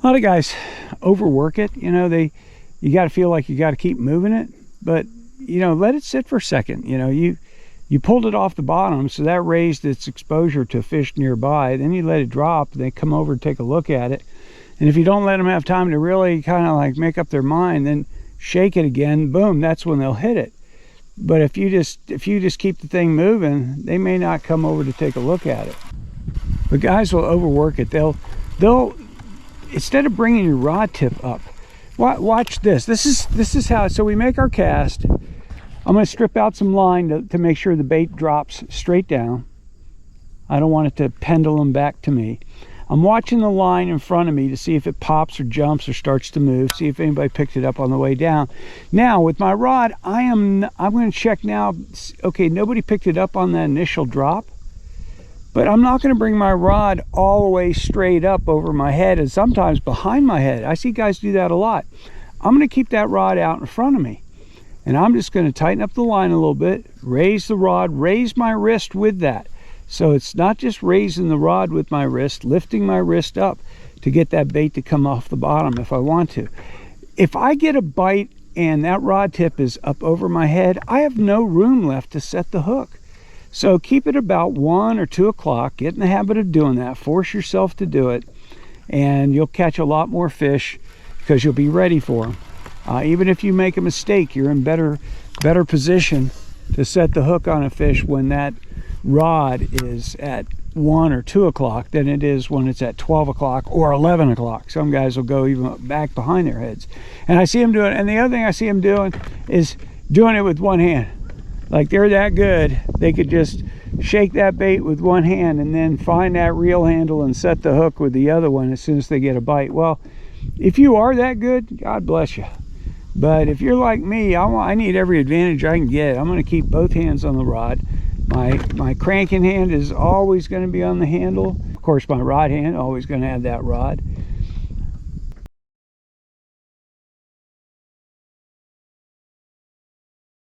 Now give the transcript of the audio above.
A lot of guys overwork it. You know, you got to feel like you got to keep moving it, but you know, let it sit for a second. You know, you pulled it off the bottom, so that raised its exposure to fish nearby. Then you let it drop, they come over and take a look at it. And if you don't let them have time to really kind of like make up their mind, then shake it again, boom, that's when they'll hit it. But if you just keep the thing moving, they may not come over to take a look at it. But guys will overwork it. They'll instead of bringing your rod tip up, watch this. This is how. So we make our cast. I'm going to strip out some line to make sure the bait drops straight down. I don't want it to pendulum back to me. I'm watching the line in front of me to see if it pops or jumps or starts to move, see if anybody picked it up on the way down. Now with my rod, I'm going to check now. Okay, nobody picked it up on the initial drop, but I'm not going to bring my rod all the way straight up over my head and sometimes behind my head. I see guys do that a lot. I'm going to keep that rod out in front of me. And I'm just going to tighten up the line a little bit, raise the rod, raise my wrist with that. So it's not just raising the rod with my wrist, lifting my wrist up to get that bait to come off the bottom if I want to. If I get a bite and that rod tip is up over my head, I have no room left to set the hook. So keep it about 1 or 2 o'clock. Get in the habit of doing that. Force yourself to do it, and you'll catch a lot more fish because you'll be ready for them. Even if you make a mistake, you're in better position to set the hook on a fish when that rod is at 1 or 2 o'clock than it is when it's at 12 o'clock or 11 o'clock. Some guys will go even back behind their heads. And I see them doing it. And the other thing I see them doing is doing it with one hand. Like they're that good, they could just shake that bait with one hand and then find that reel handle and set the hook with the other one as soon as they get a bite. Well, if you are that good, God bless you. But if you're like me, I need every advantage I can get. I'm going to keep both hands on the rod. My cranking hand is always going to be on the handle. Of course, my rod hand always going to have that rod.